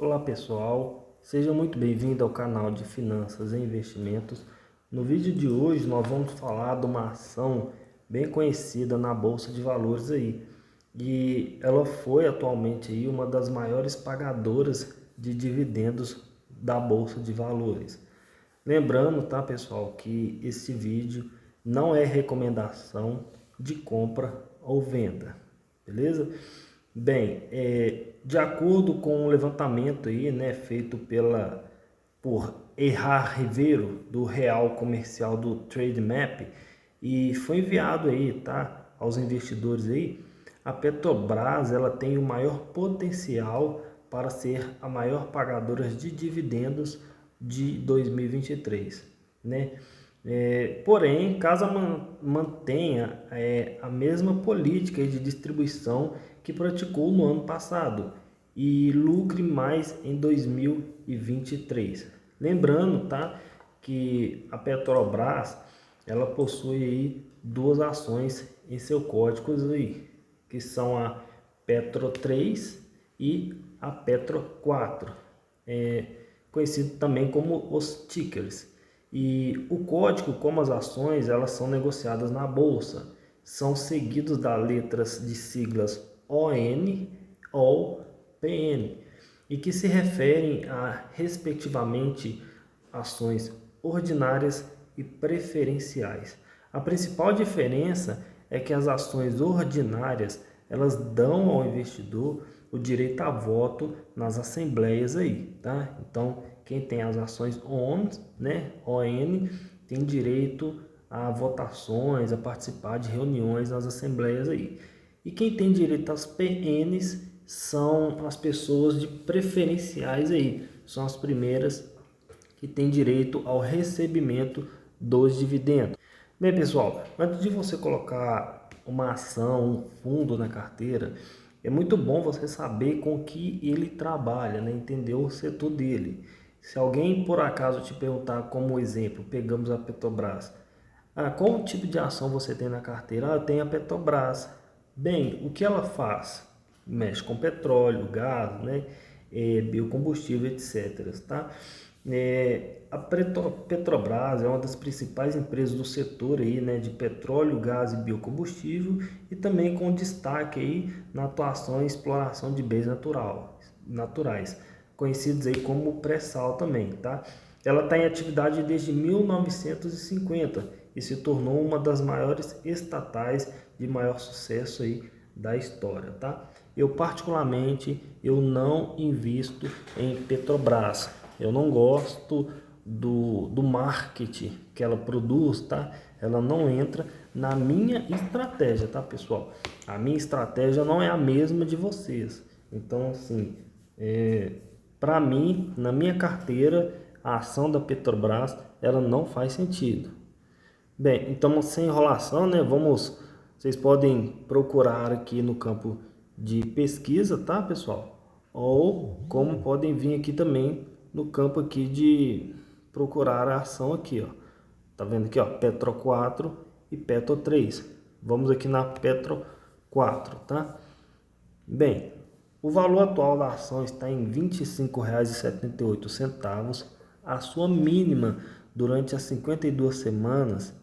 Olá pessoal, seja muito bem-vindo ao canal de Finanças e Investimentos. No vídeo de hoje nós vamos falar de uma ação bem conhecida na Bolsa de Valores aí. E ela foi atualmente aí uma das maiores pagadoras de dividendos da Bolsa de Valores. Lembrando, tá pessoal, que esse vídeo não é recomendação de compra ou venda, beleza? Bem, de acordo com o levantamento aí, né, feito por Errar Ribeiro, do Real Comercial do Trademap, e foi enviado aí, tá, aos investidores aí, a Petrobras, ela tem o maior potencial para ser a maior pagadora de dividendos de 2023, né? Porém, caso mantenha a mesma política de distribuição que praticou no ano passado e lucre mais em 2023. Lembrando, tá, que a Petrobras ela possui aí duas ações em seu código aí, que são a Petro 3 e a Petro 4, conhecido também como os tickers. E o código, como as ações, elas são negociadas na bolsa, são seguidos das letras de siglas ON ou PN, e que se referem a, respectivamente, ações ordinárias e preferenciais. A principal diferença é que as ações ordinárias, elas dão ao investidor o direito a voto nas assembleias aí, tá? Então, quem tem as ações ON, né, ON, tem direito a votações, a participar de reuniões nas assembleias aí. E quem tem direito às PNs são as pessoas de preferenciais aí, são as primeiras que têm direito ao recebimento dos dividendos. Bem, pessoal, antes de você colocar uma ação, um fundo na carteira, é muito bom você saber com que ele trabalha, né? Entender o setor dele. Se alguém por acaso te perguntar como exemplo, pegamos a Petrobras, qual tipo de ação você tem na carteira? Eu tenho a Petrobras. Bem, o que ela faz? Mexe com petróleo, gás, né? Biocombustível, etc. Tá? A Petrobras é uma das principais empresas do setor aí, né, de petróleo, gás e biocombustível, e também com destaque aí na atuação e exploração de bens naturais, conhecidos aí como pré-sal também, tá? Ela está em atividade desde 1950 e se tornou uma das maiores estatais de maior sucesso aí da história, tá? Eu particularmente eu não invisto em Petrobras. Eu não gosto do marketing que ela produz, tá? Ela não entra na minha estratégia, tá, pessoal? A minha estratégia não é a mesma de vocês. Então, assim, para mim, na minha carteira, a ação da Petrobras, ela não faz sentido. Bem, então, sem enrolação, né? Vocês podem procurar aqui no campo de pesquisa, tá, pessoal? Ou como podem vir aqui também no campo aqui de procurar a ação aqui, ó. Tá vendo aqui, ó, Petro 4 e Petro 3. Vamos aqui na Petro 4, tá? Bem, o valor atual da ação está em R$ 25,78. A sua mínima durante as 52 semanas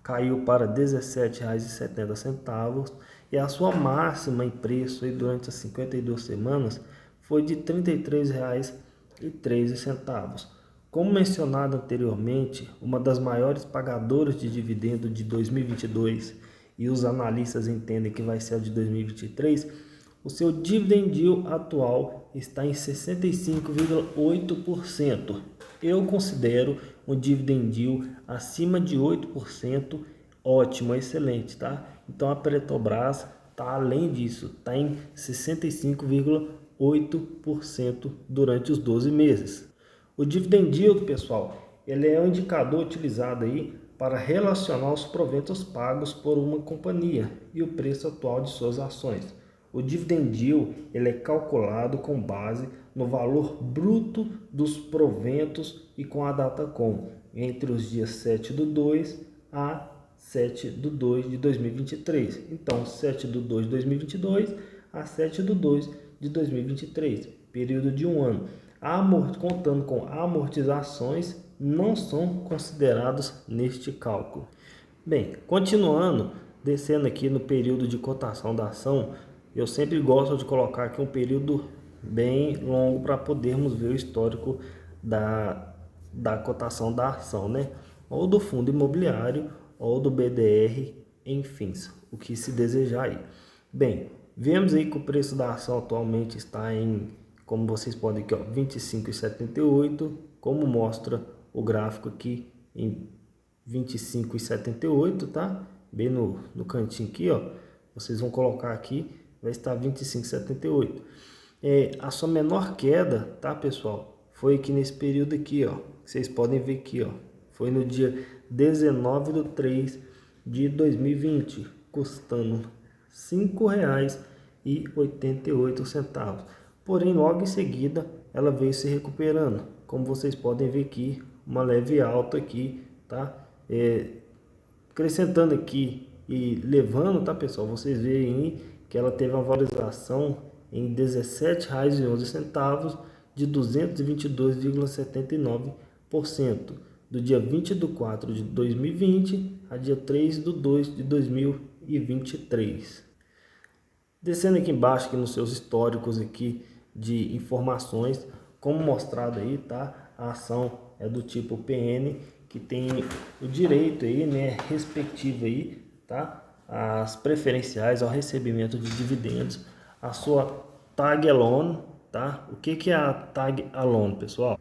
caiu para R$ 17,70 e a sua máxima em preço aí durante as 52 semanas foi de R$ 33,13. Como mencionado anteriormente, uma das maiores pagadoras de dividendo de 2022 e os analistas entendem que vai ser a de 2023, o seu dividend yield atual está em 65,8%. Eu considero um dividend yield acima de 8% ótimo, excelente, tá? Então a Petrobras está além disso, está em 65,8% durante os 12 meses. O dividend yield, pessoal, ele é um indicador utilizado aí para relacionar os proventos pagos por uma companhia e o preço atual de suas ações. O dividend yield ele é calculado com base no valor bruto dos proventos e com a data com entre os dias 7/2 a 7/2 de 2023. Então, 7/2 de 2022 a 7/2 de 2023, período de um ano. Contando com amortizações, não são considerados neste cálculo. Bem, continuando, descendo aqui no período de cotação da ação, eu sempre gosto de colocar aqui um período bem longo para podermos ver o histórico da cotação da ação, né? Ou do fundo imobiliário ou do BDR, enfim, o que se desejar aí. Bem, vemos aí que o preço da ação atualmente está em, como vocês podem aqui, ó, R$ 25,78, como mostra o gráfico aqui em 25,78, tá? Bem no cantinho aqui, ó, vocês vão colocar aqui, vai estar 25,78. A sua menor queda, tá, pessoal, foi aqui nesse período aqui, ó, vocês podem ver aqui, ó, foi no dia 19/3 de 2020, custando R$ 5,88. Porém, logo em seguida, ela veio se recuperando, como vocês podem ver aqui, uma leve alta aqui, tá? Acrescentando aqui e levando, tá, pessoal, vocês veem que ela teve uma valorização em R$ 17,11 de 222,79%, do dia 20/4 de 2020 a dia 3/2 de 2023. Descendo aqui embaixo, aqui nos seus históricos aqui de informações, como mostrado aí, tá? A ação é do tipo PN, que tem o direito aí, né, respectivo aí, tá? As preferenciais ao recebimento de dividendos, a sua tag alone, tá? O que é a tag alone, pessoal?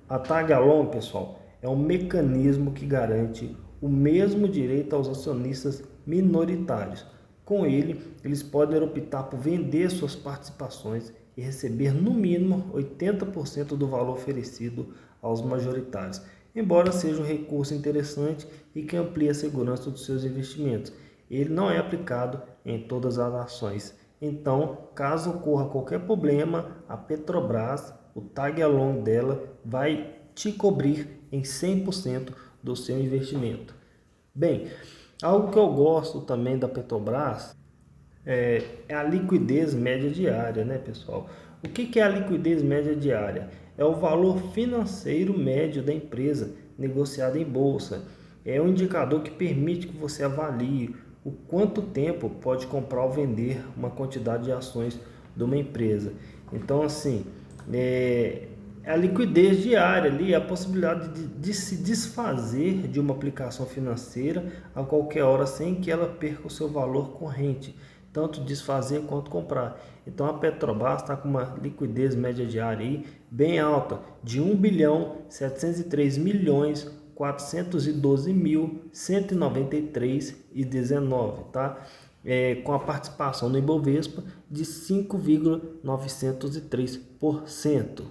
A tag alone, pessoal, é um mecanismo que garante o mesmo direito aos acionistas minoritários. Com ele, eles podem optar por vender suas participações e receber no mínimo 80% do valor oferecido aos majoritários, embora seja um recurso interessante e que amplie a segurança dos seus investimentos. Ele não é aplicado em todas as ações. Então, caso ocorra qualquer problema, a Petrobras, o tag along dela, vai te cobrir em 100% do seu investimento. Bem, algo que eu gosto também da Petrobras é a liquidez média diária, né, pessoal? O que é a liquidez média diária? É o valor financeiro médio da empresa negociada em bolsa. É um indicador que permite que você avalie o quanto tempo pode comprar ou vender uma quantidade de ações de uma empresa. Então, assim, a liquidez diária ali, a possibilidade de se desfazer de uma aplicação financeira a qualquer hora sem que ela perca o seu valor corrente, tanto desfazer quanto comprar. Então a Petrobras está com uma liquidez média diária aí bem alta, de 1.703.412.193,19, tá? Com a participação no Ibovespa de 5,903%.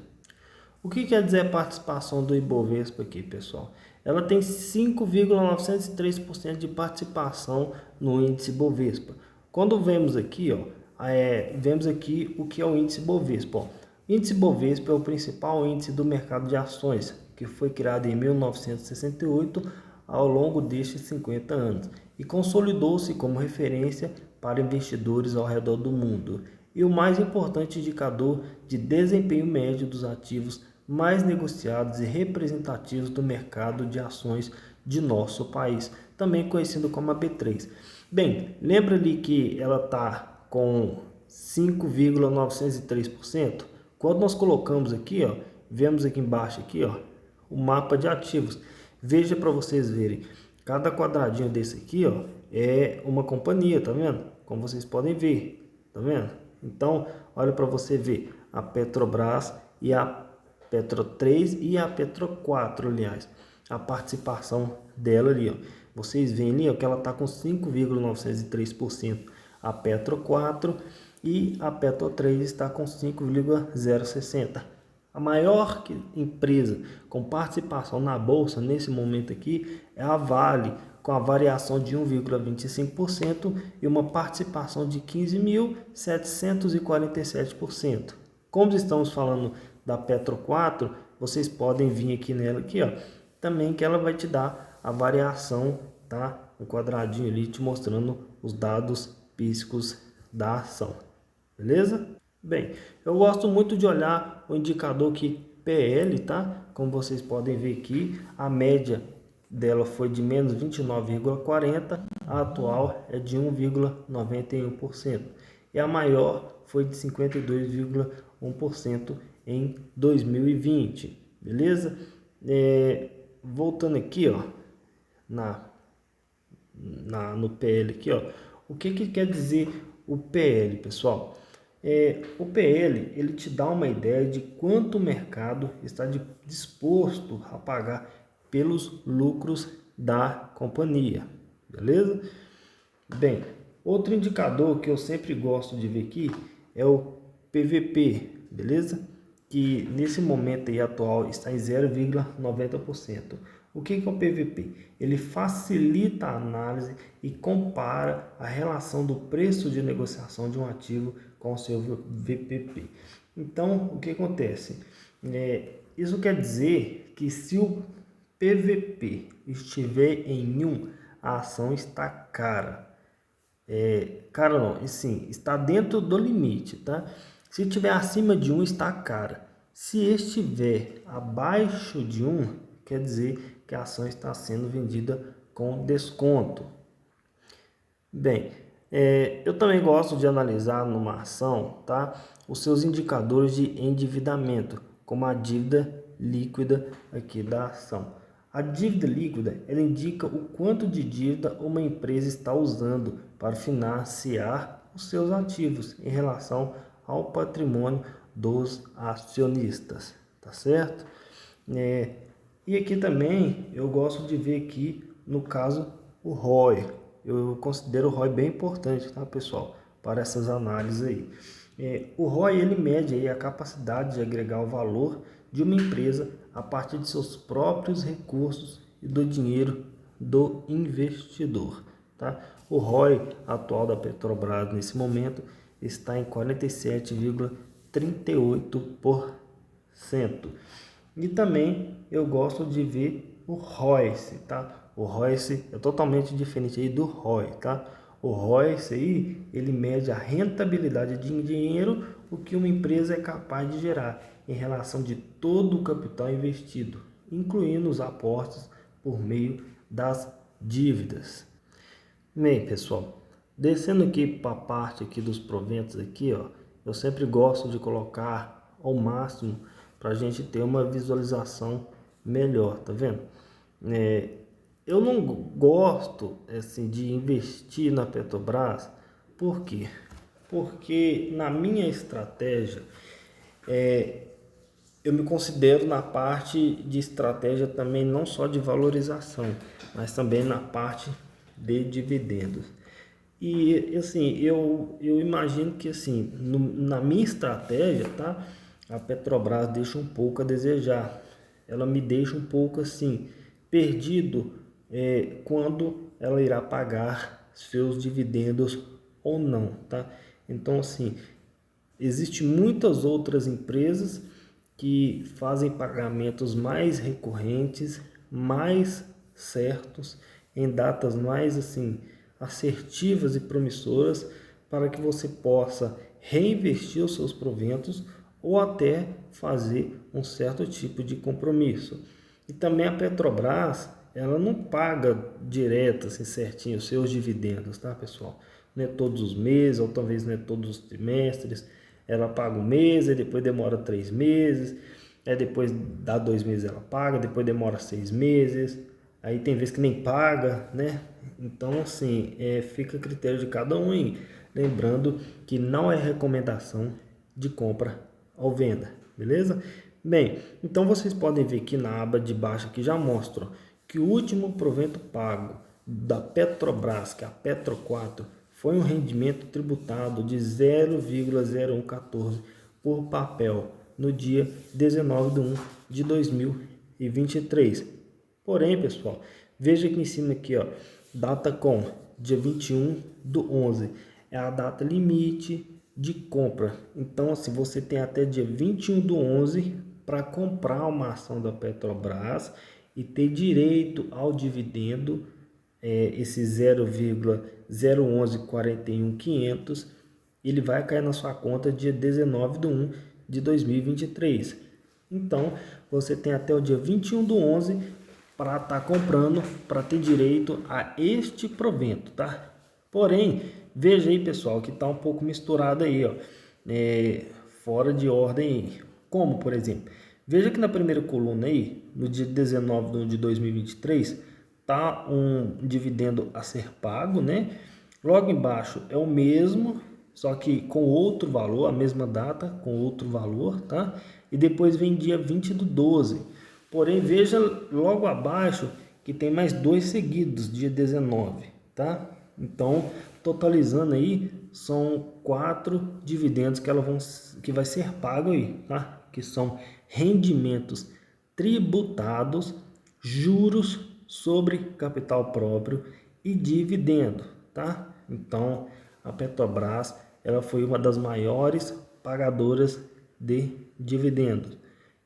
O que quer dizer a participação do Ibovespa aqui, pessoal? Ela tem 5,903% de participação no índice Ibovespa. Quando vemos aqui, ó, vemos aqui o que é o índice Ibovespa. Ó. O índice Ibovespa é o principal índice do mercado de ações, que foi criado em 1968 ao longo destes 50 anos e consolidou-se como referência para investidores ao redor do mundo e o mais importante indicador de desempenho médio dos ativos mais negociados e representativos do mercado de ações de nosso país, também conhecido como a B3. Bem, lembra ali que ela está com 5,903%? Quando nós colocamos aqui, ó, vemos aqui embaixo aqui, ó, o mapa de ativos. Veja para vocês verem, cada quadradinho desse aqui, ó, é uma companhia, tá vendo? Como vocês podem ver, tá vendo? Então, olha para você ver a Petrobras e a Petro 3 e a Petro 4, aliás, a participação dela ali, ó. Vocês veem ali, ó, que ela está com 5,903%, a Petro 4 e a Petro 3 está com 5,060%. A maior empresa com participação na bolsa nesse momento aqui é a Vale, com a variação de 1,25% e uma participação de 15.747%. Como estamos falando da Petro 4, vocês podem vir aqui nela aqui, ó, também que ela vai te dar a variação, tá? Um quadradinho ali te mostrando os dados físicos da ação. Beleza? Bem, eu gosto muito de olhar o indicador que PL, tá? Como vocês podem ver aqui, a média dela foi de menos 29,40, a atual é de 1,91%. E a maior foi de 52,1% em 2020, beleza? Voltando aqui, ó, no PL aqui, ó, o que quer dizer o PL, pessoal? O PL, ele te dá uma ideia de quanto o mercado está disposto a pagar pelos lucros da companhia, beleza? Bem, outro indicador que eu sempre gosto de ver aqui é o PVP, beleza? Que nesse momento aí atual está em 0,90%. O que é o PVP? Ele facilita a análise e compara a relação do preço de negociação de um ativo com o seu VPP. Então, o que acontece? Isso quer dizer que se o PVP estiver em 1, a ação está cara. Cara não, e sim, está dentro do limite, tá? Se estiver acima de 1, está cara. Se estiver abaixo de 1, quer dizer que a ação está sendo vendida com desconto. Bem, eu também gosto de analisar numa ação, tá, os seus indicadores de endividamento, como a dívida líquida aqui da ação. A dívida líquida, ela indica o quanto de dívida uma empresa está usando para financiar os seus ativos em relação ao patrimônio dos acionistas, tá certo? E aqui também eu gosto de ver aqui, no caso, o ROI. Eu considero o ROI bem importante, tá, pessoal, para essas análises aí. O ROI, ele mede aí a capacidade de agregar o valor de uma empresa a partir de seus próprios recursos e do dinheiro do investidor, tá? O ROI atual da Petrobras nesse momento está em 47,38%. E também eu gosto de ver o ROIC, tá? O ROIC é totalmente diferente aí do ROI, tá? O ROIC aí, ele mede a rentabilidade de dinheiro, o que uma empresa é capaz de gerar em relação de todo o capital investido, incluindo os aportes por meio das dívidas. Bem, pessoal, descendo aqui para a parte aqui dos proventos aqui, ó, eu sempre gosto de colocar ao máximo para a gente ter uma visualização melhor, tá vendo? Eu não gosto assim de investir na Petrobras, por quê? Porque na minha estratégia, eu me considero na parte de estratégia também, não só de valorização, mas também na parte de dividendos. E assim, eu imagino que assim, na minha estratégia, tá? A Petrobras deixa um pouco a desejar. Ela me deixa um pouco assim, perdido quando ela irá pagar seus dividendos ou não, tá? Então assim, existem muitas outras empresas que fazem pagamentos mais recorrentes, mais certos, em datas mais assim assertivas e promissoras, para que você possa reinvestir os seus proventos ou até fazer um certo tipo de compromisso. E também a Petrobras, ela não paga direto assim certinho os seus dividendos, tá, pessoal? Não é todos os meses, ou talvez não é todos os trimestres. Ela paga um mês, e depois demora 3 meses, aí depois dá 2 meses ela paga, depois demora 6 meses, aí tem vezes que nem paga, né? Então assim, fica a critério de cada um aí. Lembrando que não é recomendação de compra ou venda, beleza? Bem, então vocês podem ver aqui na aba de baixo que já mostra que o último provento pago da Petrobras, que é a Petro 4, foi um rendimento tributado de 0,0114 por papel no dia 19 de 1 de 2023. Porém, pessoal, veja aqui em cima aqui, ó, data com dia 21 do 11 é a data limite de compra. Então, assim, você tem até dia 21 do 11 para comprar uma ação da Petrobras e ter direito ao dividendo, esse 0,01141500 ele vai cair na sua conta dia 19/1 de 2023. Então, você tem até o dia 21/11 para estar comprando, para ter direito a este provento, tá? Porém, veja aí, pessoal, que está um pouco misturado aí, ó, fora de ordem. Como, por exemplo, veja que na primeira coluna aí, no dia 19 de 2023, tá um dividendo a ser pago, né? Logo embaixo é o mesmo, só que com outro valor, a mesma data, com outro valor, tá? E depois vem dia 20/12. Porém, veja logo abaixo que tem mais dois seguidos, dia 19, tá? Então, totalizando aí, são 4 dividendos que vai ser pago aí, tá? Que são rendimentos tributados, juros sobre capital próprio e dividendo, tá? Então, a Petrobras, ela foi uma das maiores pagadoras de dividendos.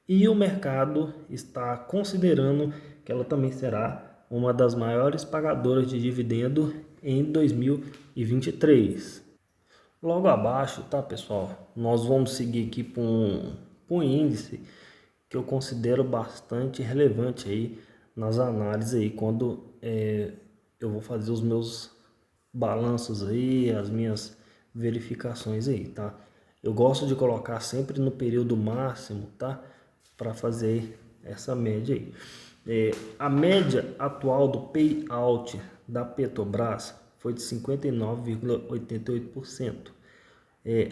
E o mercado está considerando que ela também será uma das maiores pagadoras de dividendo em 2023. Logo abaixo, tá, pessoal? Nós vamos seguir aqui para um índice que eu considero bastante relevante aí nas análises aí quando eu vou fazer os meus balanços aí, as minhas verificações aí, tá? Eu gosto de colocar sempre no período máximo, tá? Para fazer essa média aí. A média atual do payout da Petrobras foi de 59,88%.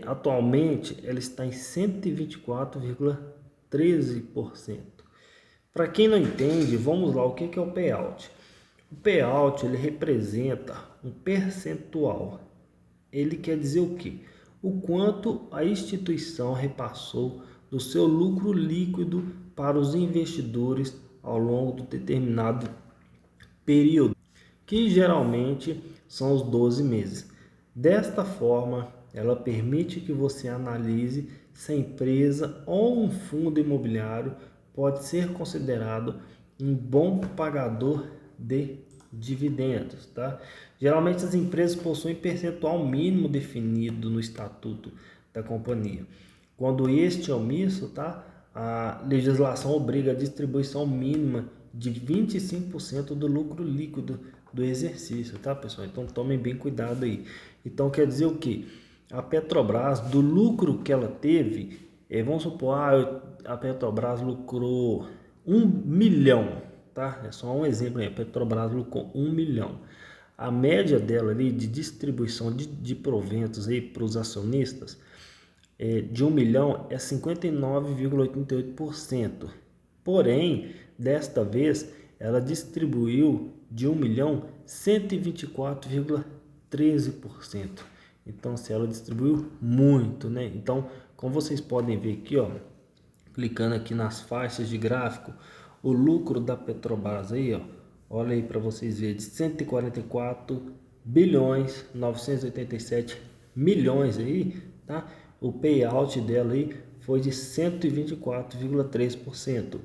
Atualmente ela está em 124,13%. Para quem não entende, vamos lá, o que é o payout? O payout ele representa um percentual. Ele quer dizer o quê? O quanto a instituição repassou do seu lucro líquido para os investidores ao longo do determinado período, que geralmente são os 12 meses. Desta forma, ela permite que você analise se a empresa ou um fundo imobiliário pode ser considerado um bom pagador de dividendos, tá? Geralmente as empresas possuem percentual mínimo definido no estatuto da companhia. Quando este é omisso, tá? A legislação obriga a distribuição mínima de 25% do lucro líquido do exercício, tá, pessoal? Então tomem bem cuidado aí. Então quer dizer o quê? A Petrobras, do lucro que ela teve, vamos supor, a Petrobras lucrou 1 milhão, tá? É só um exemplo aí, a Petrobras lucrou 1 milhão. A média dela ali de distribuição de proventos aí para os acionistas de 1 milhão é 59,88%. Porém, desta vez, ela distribuiu de 1 milhão 124,13%. Então, se ela distribuiu muito, né? Então, como vocês podem ver aqui, ó, clicando aqui nas faixas de gráfico, o lucro da Petrobras aí, ó, olha aí para vocês verem, de 144 bilhões 987 milhões aí, tá? O payout dela aí foi de 124,3%.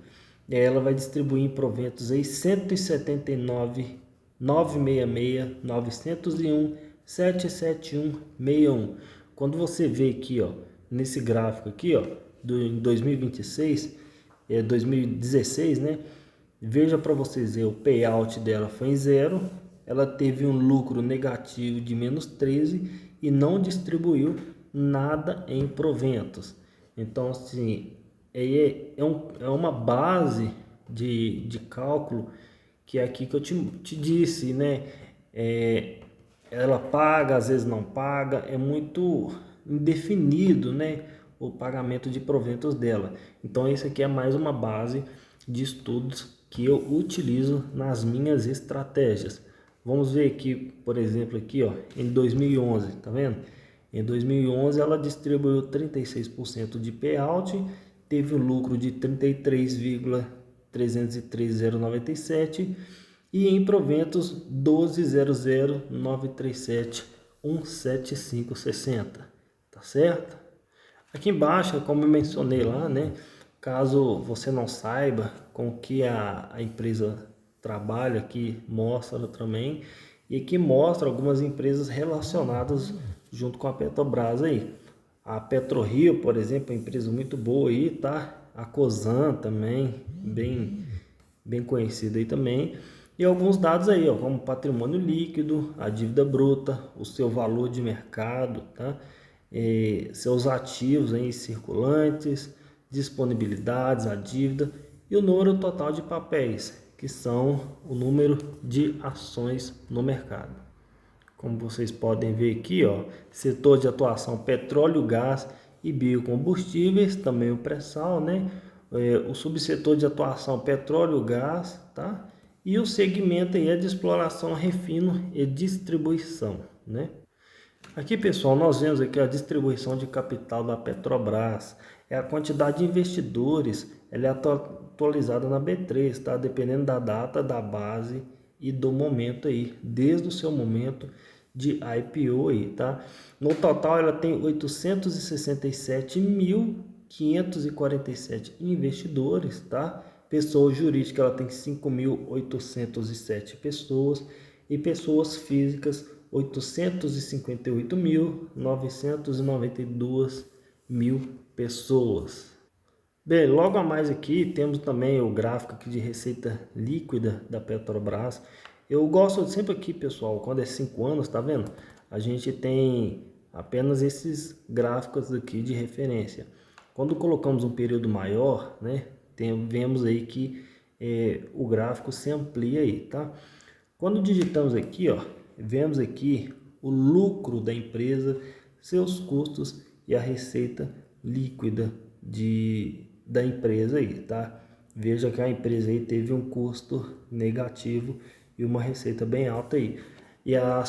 E aí ela vai distribuir em proventos aí 179 966 901 77161. Quando você vê aqui, ó, nesse gráfico aqui, ó, em 2026, 2016, né? Veja para vocês ver, o payout dela foi em zero, ela teve um lucro negativo de menos 13 e não distribuiu nada em proventos. Então, assim, é uma base de cálculo que é aqui que eu te disse, né? Ela paga, às vezes não paga, é muito indefinido, né? O pagamento de proventos dela. Então, isso aqui é mais uma base de estudos que eu utilizo nas minhas estratégias. Vamos ver aqui, por exemplo, aqui, ó, em 2011, tá vendo? Em 2011 ela distribuiu 36% de payout, teve um lucro de 33,313,097 e em proventos 12.00.937.17560, tá certo? Aqui embaixo, como eu mencionei lá, né? Caso você não saiba com que a empresa trabalha, aqui mostra também, e aqui mostra algumas empresas relacionadas junto com a Petrobras aí. A PetroRio, por exemplo, é uma empresa muito boa aí, tá? A Cosan também, bem conhecida aí também. E alguns dados aí, ó, como patrimônio líquido, a dívida bruta, o seu valor de mercado, tá? Seus ativos aí circulantes, disponibilidades, a dívida e o número total de papéis, que são o número de ações no mercado. Como vocês podem ver aqui, ó, setor de atuação petróleo, gás e biocombustíveis, também o pré-sal, né? O subsetor de atuação petróleo, gás, tá? E o segmento aí é de exploração, refino e distribuição, né? Aqui, pessoal, nós vemos aqui a distribuição de capital da Petrobras. É a quantidade de investidores, ela é atualizada na B3, tá? Dependendo da data, da base e do momento aí, desde o seu momento de IPO aí, tá? No total, ela tem 867.547 investidores, tá? Pessoa jurídica, ela tem 5.807 pessoas e pessoas físicas 858.992 pessoas. Bem, logo a mais aqui temos também o gráfico aqui de receita líquida da Petrobras. Eu gosto sempre aqui, pessoal, quando é 5 anos, tá vendo? A gente tem apenas esses gráficos aqui de referência. Quando colocamos um período maior, né, vemos aí que o gráfico se amplia aí, tá? Quando digitamos aqui, ó, vemos aqui o lucro da empresa, seus custos e a receita líquida da empresa aí, tá? Veja que a empresa aí teve um custo negativo e uma receita bem alta aí. E a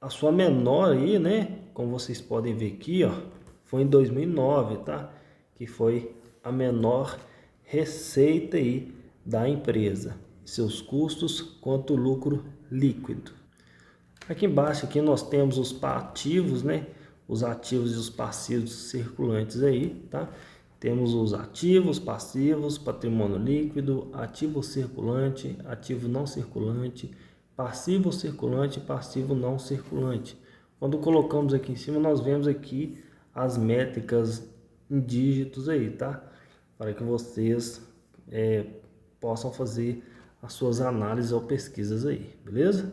sua menor aí, né? Como vocês podem ver aqui, ó, foi em 2009, tá? Que foi a menor receita aí da empresa, seus custos quanto lucro líquido. Aqui embaixo aqui nós temos os ativos, né? Os ativos e os passivos circulantes aí, tá? Temos os ativos, passivos, patrimônio líquido, ativo circulante, ativo não circulante, passivo circulante e passivo não circulante. Quando colocamos aqui em cima, nós vemos aqui as métricas em dígitos aí, tá? Para que vocês possam fazer as suas análises ou pesquisas aí, beleza?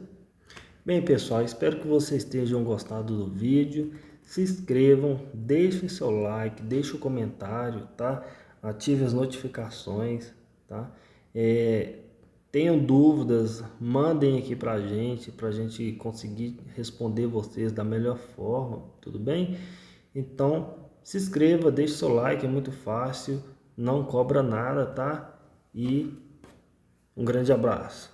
Bem, pessoal, espero que vocês tenham gostado do vídeo. Se inscrevam, deixem seu like, deixem o comentário, tá? Ative as notificações, tá? Tenham dúvidas, mandem aqui pra gente conseguir responder vocês da melhor forma, tudo bem? Então, se inscreva, deixe seu like, é muito fácil, não cobra nada, tá? E um grande abraço.